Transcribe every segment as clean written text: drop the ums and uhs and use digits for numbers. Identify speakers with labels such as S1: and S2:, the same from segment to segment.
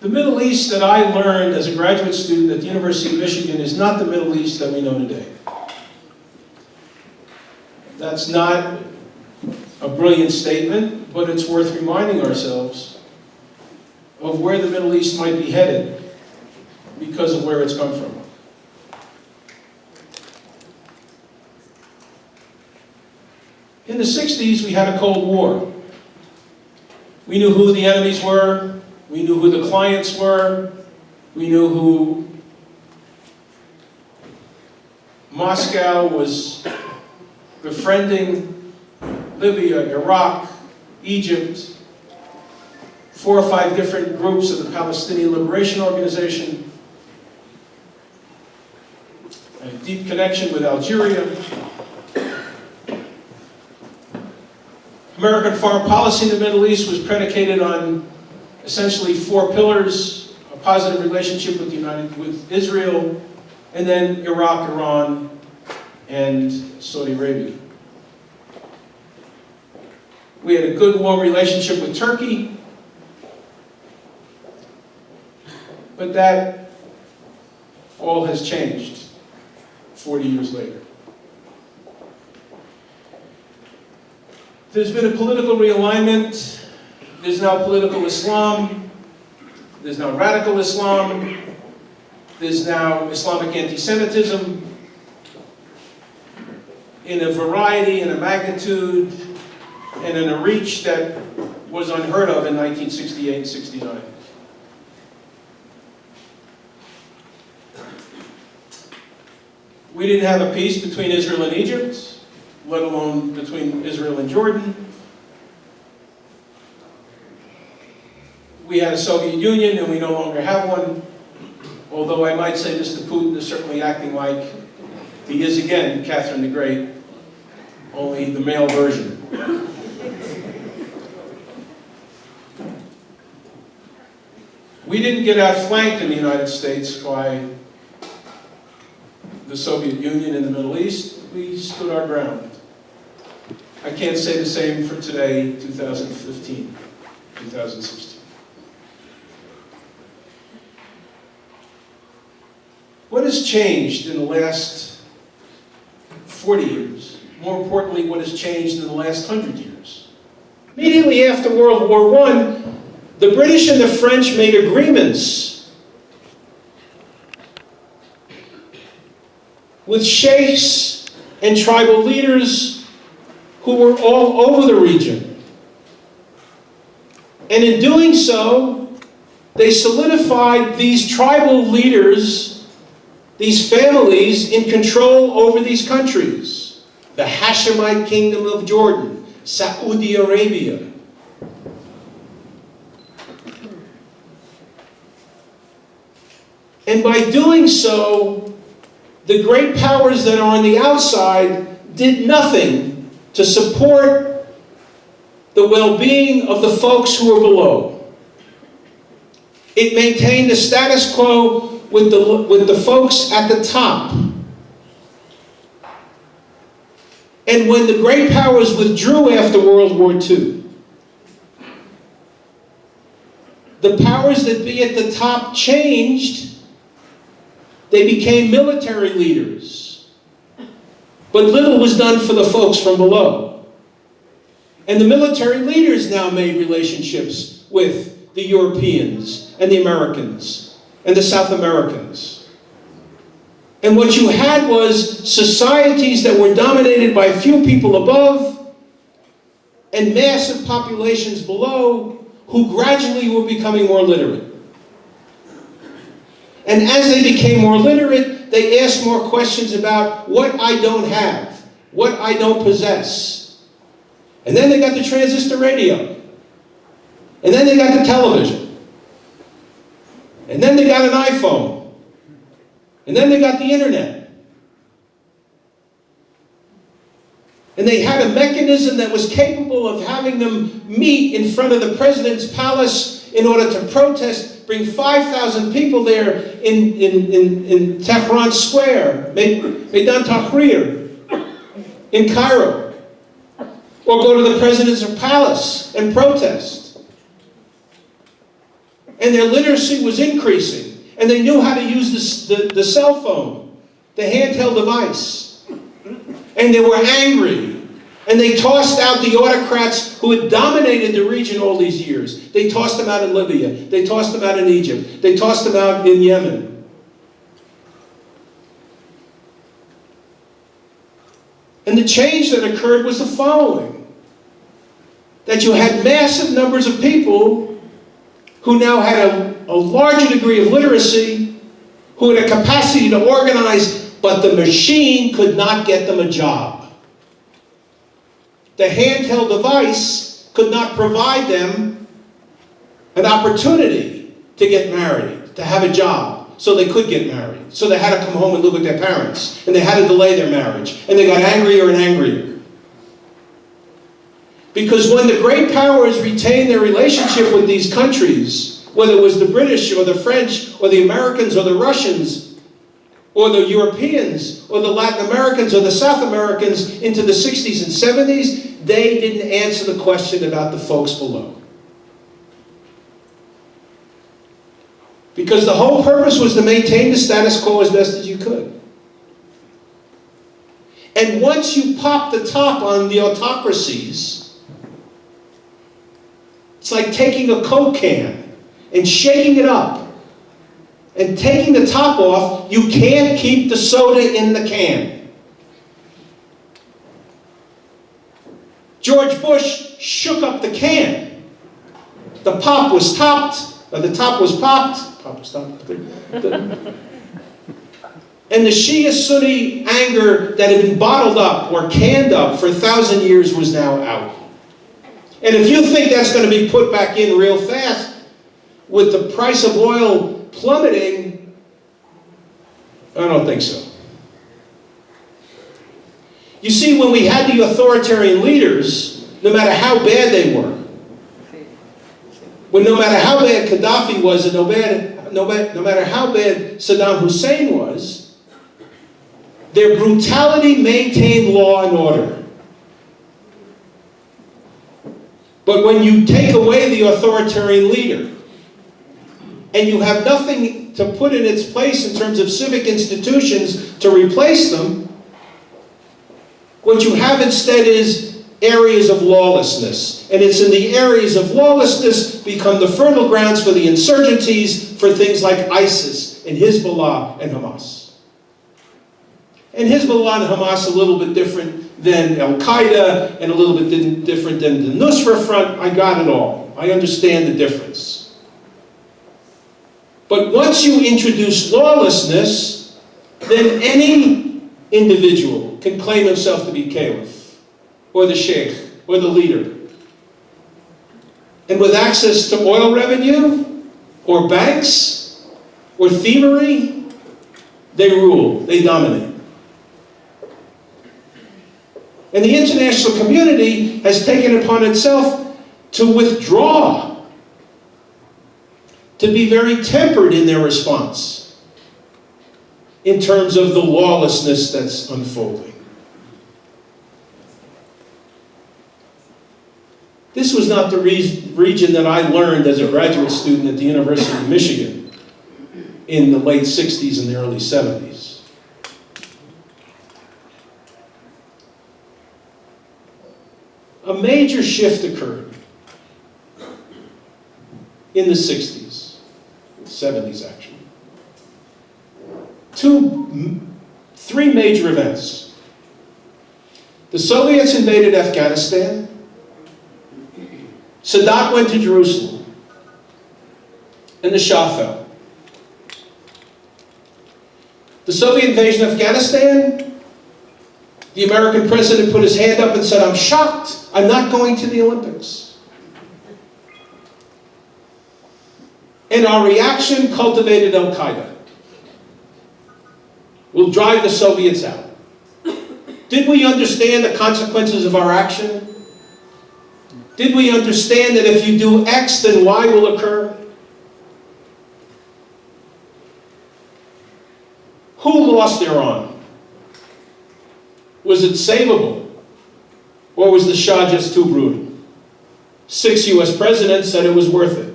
S1: The Middle East that I learned as a graduate student at the University of Michigan is not the Middle East that we know today. That's not a brilliant statement, but it's worth reminding ourselves of where the Middle East might be headed because of where it's come from. In the 60s, we had a Cold War. We knew who the enemies were. We knew who the clients were. We knew who Moscow was befriending: Libya, Iraq, Egypt, 4 or 5 different groups of the Palestinian Liberation Organization, a deep connection with Algeria. American foreign policy in the Middle East was predicated on essentially 4 pillars: a positive relationship with Israel, and then Iraq, Iran, and Saudi Arabia. We had a good, warm relationship with Turkey, but that all has changed 40 years later. There's been a political realignment. There's now political Islam. There's now radical Islam. There's now Islamic anti-Semitism in a variety, in a magnitude, and in a reach that was unheard of in 1968 and 69. We didn't have a peace between Israel and Egypt, let alone between Israel and Jordan. We had a Soviet Union, and we no longer have one. Although I might say Mr. Putin is certainly acting like he is again Catherine the Great, only the male version. We didn't get outflanked in the United States by the Soviet Union in the Middle East. We stood our ground. I can't say the same for today, 2015, 2016. What has changed in the last 40 years? More importantly, what has changed in the last 100 years? Immediately after World War I, the British and the French made agreements with sheikhs and tribal leaders who were all over the region. And in doing so, they solidified these tribal leaders, these families, in control over these countries. The Hashemite Kingdom of Jordan, Saudi Arabia. And by doing so, the great powers that are on the outside did nothing to support the well-being of the folks who are below. It maintained the status quo with the folks at the top. And when the great powers withdrew after World War II, the powers that be at the top changed. They became military leaders. But little was done for the folks from below. And the military leaders now made relationships with the Europeans and the Americans and the South Americans. And what you had was societies that were dominated by few people above and massive populations below who gradually were becoming more literate. And as they became more literate, they asked more questions about what I don't have, what I don't possess. And then they got the transistor radio. And then they got the television. And then they got an iPhone. And then they got the internet. And they had a mechanism that was capable of having them meet in front of the president's palace in order to protest, bring 5,000 people there in Tehran Square, Meydan Tahrir, in Cairo, or go to the president's palace and protest. and their literacy was increasing, and they knew how to use the cell phone, the handheld device, and they were angry. And they tossed out the autocrats who had dominated the region all these years. They tossed them out in Libya. They tossed them out in Egypt. They tossed them out in Yemen. And the change that occurred was the following: that you had massive numbers of people who now had a larger degree of literacy, who had a capacity to organize, but the machine could not get them a job. The handheld device could not provide them an opportunity to get married, to have a job, so they could get married. So they had to come home and live with their parents, and they had to delay their marriage, and they got angrier and angrier. Because when the great powers retained their relationship with these countries, whether it was the British or the French or the Americans or the Russians, or the Europeans, or the Latin Americans, or the South Americans into the 60s and 70s, they didn't answer the question about the folks below. Because the whole purpose was to maintain the status quo as best as you could. And once you pop the top on the autocracies, it's like taking a Coke can and shaking it up and taking the top off. You can't keep the soda in the can. George Bush shook up the can. The pop was topped, the top was popped. Pop was topped. And the Shia-Sunni anger that had been bottled up or canned up for 1,000 years was now out. And if you think that's going to be put back in real fast with the price of oil plummeting, I don't think so. You see, when we had the authoritarian leaders, no matter how bad they were, no matter how bad Gaddafi was, and no matter how bad Saddam Hussein was, their brutality maintained law and order. But when you take away the authoritarian leader, and you have nothing to put in its place in terms of civic institutions to replace them, what you have instead is areas of lawlessness. And it's in the areas of lawlessness become the fertile grounds for the insurgencies, for things like ISIS and Hezbollah and Hamas. And Hezbollah and Hamas a little bit different than Al-Qaeda, and a little bit different than the Nusra Front. I got it all. I understand the difference. But once you introduce lawlessness, then any individual can claim himself to be caliph, or the sheikh, or the leader. And with access to oil revenue, or banks, or thievery, they rule, they dominate. And the international community has taken it upon itself to withdraw, to be very tempered in their response in terms of the lawlessness that's unfolding. This was not the region that I learned as a graduate student at the University of Michigan in the late 60s and the early 70s. A major shift occurred in the 60s. 70s actually. Three major events. The Soviets invaded Afghanistan. Sadat went to Jerusalem. And the Shah fell. The Soviet invasion of Afghanistan, the American president put his hand up and said, "I'm shocked. I'm not going to the Olympics." And our reaction cultivated Al-Qaeda. We'll drive the Soviets out. Did we understand the consequences of our action? Did we understand that if you do X, then Y will occur? Who lost Iran? Was it savable? Or was the Shah just too brutal? 6 US presidents said it was worth it.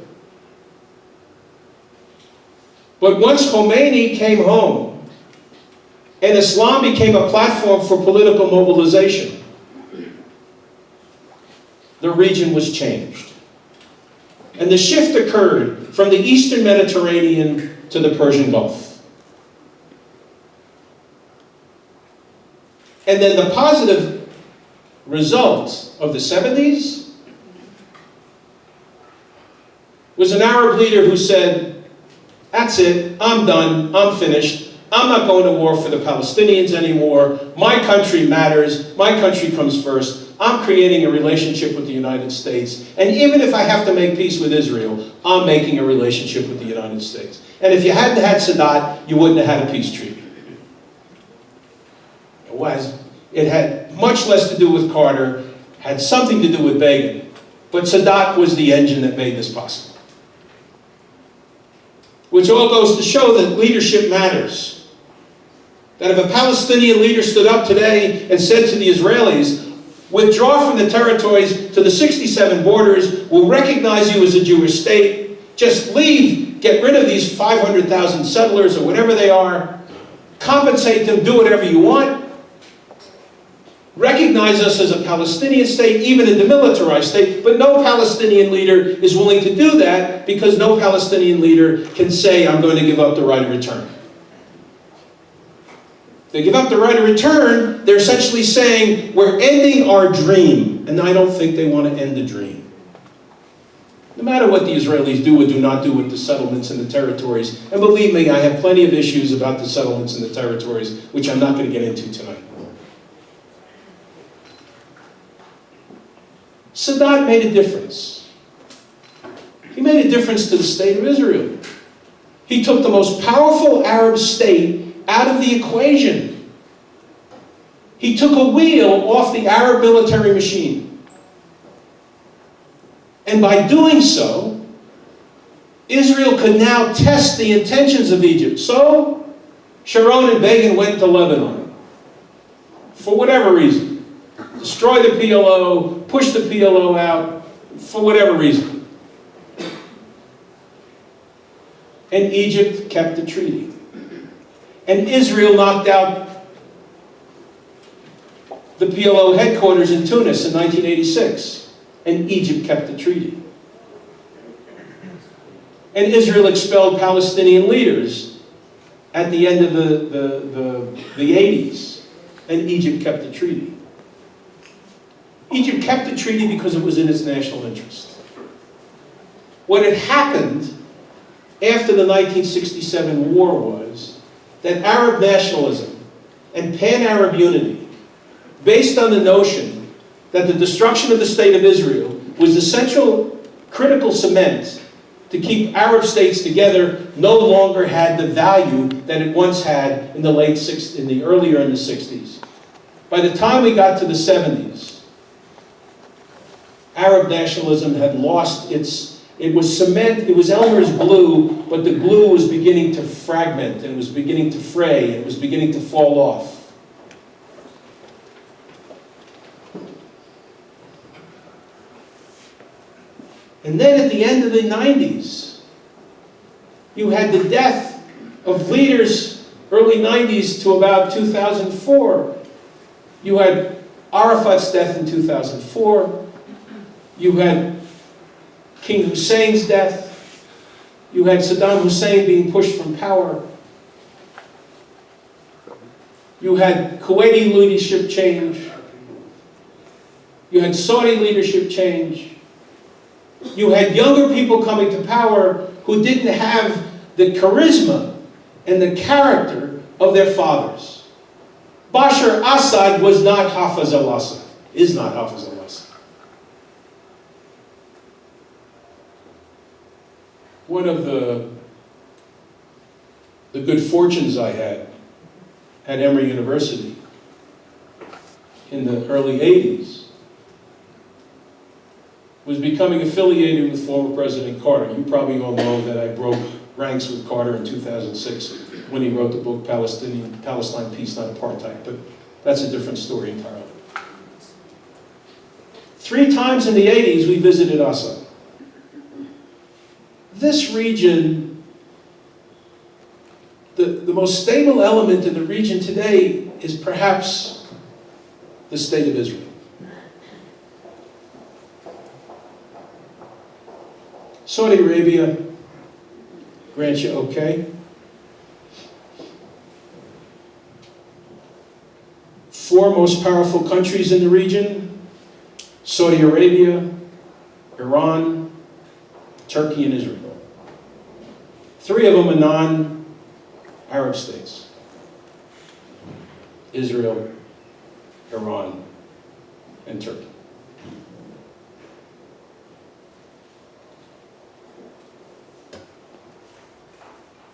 S1: But once Khomeini came home, and Islam became a platform for political mobilization, the region was changed. And the shift occurred from the Eastern Mediterranean to the Persian Gulf. And then the positive result of the 70s was an Arab leader who said, that's it, I'm done, I'm finished, I'm not going to war for the Palestinians anymore, my country matters, my country comes first, I'm creating a relationship with the United States, and even if I have to make peace with Israel, I'm making a relationship with the United States. And if you hadn't had Sadat, you wouldn't have had a peace treaty. It had much less to do with Carter, had something to do with Begin, but Sadat was the engine that made this possible. Which all goes to show that leadership matters. That if a Palestinian leader stood up today and said to the Israelis, withdraw from the territories to the 67 borders, we'll recognize you as a Jewish state, just leave, get rid of these 500,000 settlers or whatever they are, compensate them, do whatever you want, recognize us as a Palestinian state, even a demilitarized state, but no Palestinian leader is willing to do that because no Palestinian leader can say, I'm going to give up the right of return. If they give up the right of return, they're essentially saying, we're ending our dream. And I don't think they want to end the dream. No matter what the Israelis do or do not do with the settlements and the territories, and believe me, I have plenty of issues about the settlements and the territories, which I'm not going to get into tonight. Sadat made a difference. He made a difference to the state of Israel. He took the most powerful Arab state out of the equation. He took a wheel off the Arab military machine. And by doing so, Israel could now test the intentions of Egypt. So, Sharon and Begin went to Lebanon. For whatever reason. Destroy the PLO, push the PLO out, for whatever reason. And Egypt kept the treaty. And Israel knocked out the PLO headquarters in Tunis in 1986. And Egypt kept the treaty. And Israel expelled Palestinian leaders at the end of the 80s. And Egypt kept the treaty. Egypt kept the treaty because it was in its national interest. What had happened after the 1967 war was that Arab nationalism and pan-Arab unity, based on the notion that the destruction of the state of Israel was the central critical cement to keep Arab states together, no longer had the value that it once had in the earlier in the 60s. By the time we got to the 70s, Arab nationalism had lost it was cement, it was Elmer's glue, but the glue was beginning to fragment, and it was beginning to fray, and it was beginning to fall off. And then at the end of the 90s, you had the death of leaders, early 90s to about 2004. You had Arafat's death in 2004. You had King Hussein's death. You had Saddam Hussein being pushed from power. You had Kuwaiti leadership change. You had Saudi leadership change. You had younger people coming to power who didn't have the charisma and the character of their fathers. Bashar Assad was not Hafez al-Assad, is not Hafez al-Assad. One of the good fortunes I had at Emory University in the early 80s was becoming affiliated with former President Carter. You probably all know that I broke ranks with Carter in 2006 when he wrote the book Palestine, Peace, Not Apartheid, but that's a different story entirely. 3 times in the 80s we visited Assad. This region the most stable element in the region today is perhaps the state of Israel. Saudi Arabia, grant you okay. Four most powerful countries in the region: Saudi Arabia, Iran, Turkey, and Israel. Three of them are non-Arab states: Israel, Iran, and Turkey.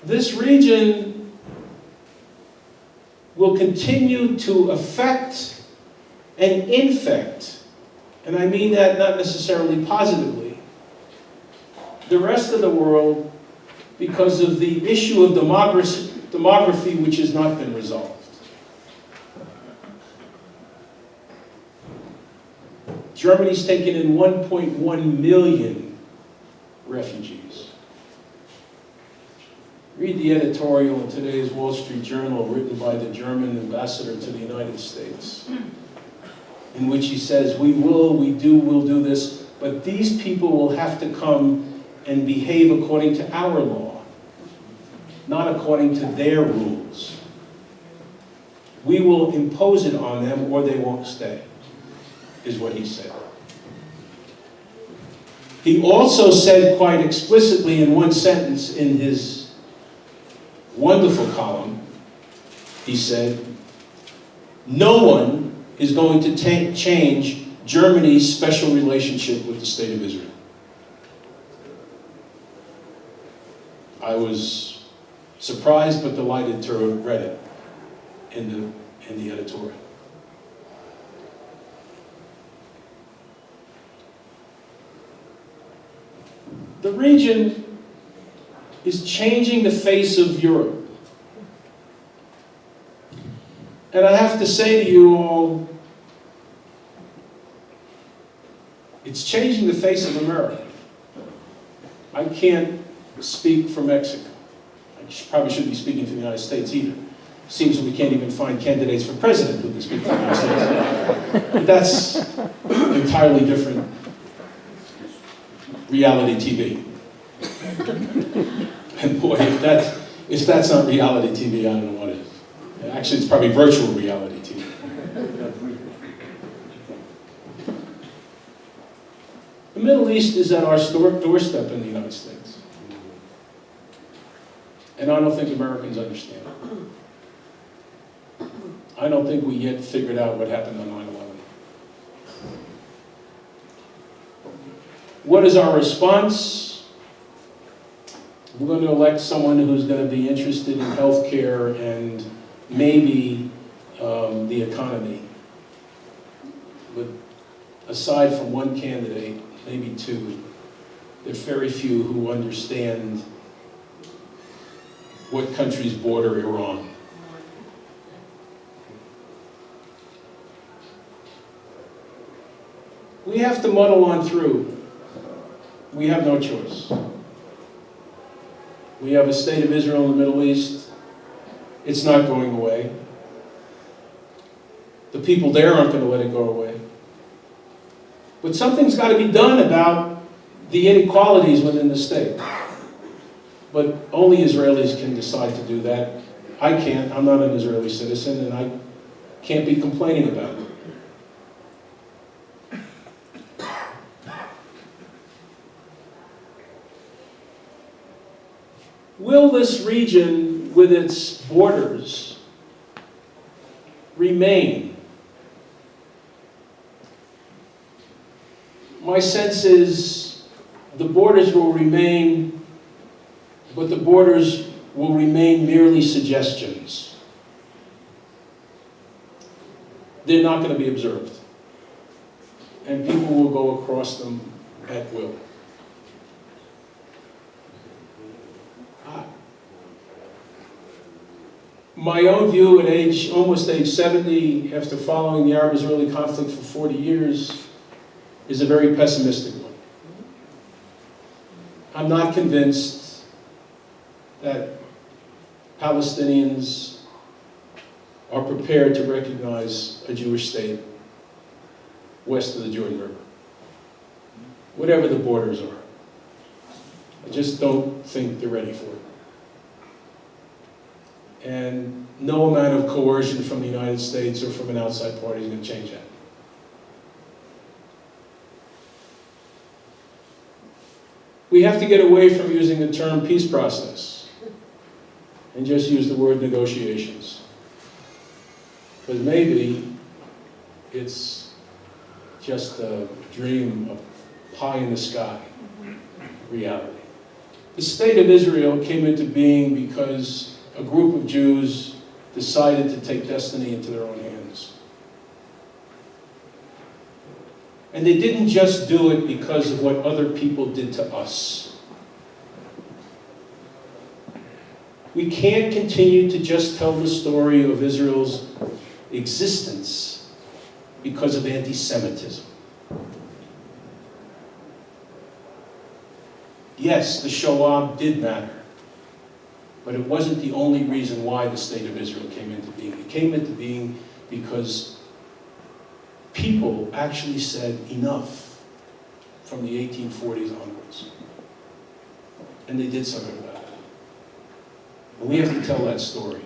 S1: This region will continue to affect and infect, and I mean that not necessarily positively, the rest of the world because of the issue of demography which has not been resolved. Germany's taken in 1.1 million refugees. Read the editorial in today's Wall Street Journal written by the German ambassador to the United States, in which he says, we'll do this, but these people will have to come and behave according to our law, not according to their rules. We will impose it on them or they won't stay, is what he said. He also said quite explicitly in one sentence in his wonderful column, he said, no one is going to change Germany's special relationship with the State of Israel. I was surprised but delighted to have read it in the editorial. The region is changing the face of Europe. And I have to say to you all, it's changing the face of America. I can't speak for Mexico. I probably shouldn't be speaking for the United States either. Seems we can't even find candidates for president who can speak for the United States. But that's an entirely different reality TV. And boy, if that's not reality TV, I don't know what is. Actually, it's probably virtual reality TV. The Middle East is at our doorstep in the United States. And I don't think Americans understand it. I don't think we yet figured out what happened on 9/11. What is our response? We're going to elect someone who's going to be interested in healthcare and maybe the economy. But aside from one candidate, maybe two, there are very few who understand what countries border Iran. We have to muddle on through. We have no choice. We have a state of Israel in the Middle East. It's not going away. The people there aren't going to let it go away. But something's got to be done about the inequalities within the state. But only Israelis can decide to do that. I can't. I'm not an Israeli citizen, and I can't be complaining about it. Will this region, with its borders, remain? My sense is the borders will remain, but the borders will remain merely suggestions. They're not going to be observed. And people will go across them at will. My own view at almost age 70, after following the Arab-Israeli conflict for 40 years, is a very pessimistic one. I'm not convinced that Palestinians are prepared to recognize a Jewish state west of the Jordan River, whatever the borders are. I just don't think they're ready for it. And no amount of coercion from the United States or from an outside party is going to change that. We have to get away from using the term peace process and just use the word negotiations. Because maybe it's just a dream of pie in the sky reality. The state of Israel came into being because a group of Jews decided to take destiny into their own hands. And they didn't just do it because of what other people did to us. We can't continue to just tell the story of Israel's existence because of anti-Semitism. Yes, the Shoah did matter, but it wasn't the only reason why the state of Israel came into being. It came into being because people actually said enough from the 1840s onwards. And they did something about it. And we have to tell that story.